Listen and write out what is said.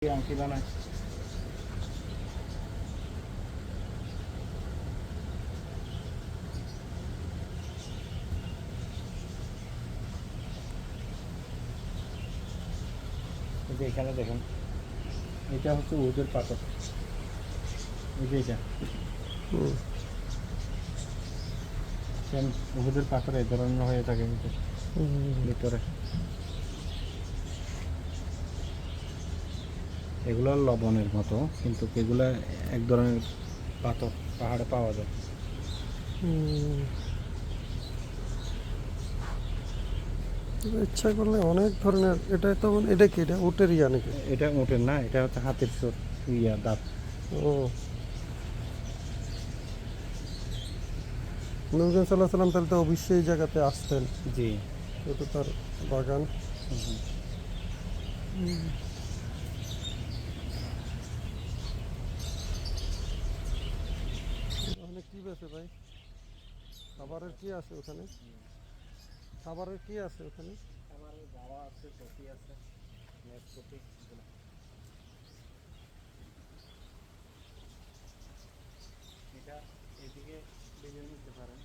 আংটি বানায়। এখানে দেখেন, এটা হচ্ছে উহুদের পাথর। এই যে এটা উহুদের পাথর এই ধরনের হয়ে থাকে ভিতরে। এগুলো লবণের মতো, কিন্তু এগুলা এক ধরনের পাথর, পাহাড়ে পাওয়া যায়। ইচ্ছা করলে অনেক ধরনের। এটা তো এটা কি, এটা উটের ইয়া নাকি? এটা উটের না, এটা হচ্ছে হাতের সুর, দাঁত। ও, নবী সাল্লাহ সাল্লাম তাহলে তো অবশ্যই এই জায়গাতে আসতেন। জি। এটা তার বাগান। ওখানে কি বেছে ভাই? খাবারের কি আছে ওখানে? খাবারের কি আছে ওখানে? খাবারের গাওয়া আছে, কফি আছে, নেসকফি। এটা এদিকে বেজে নিতে পারেন।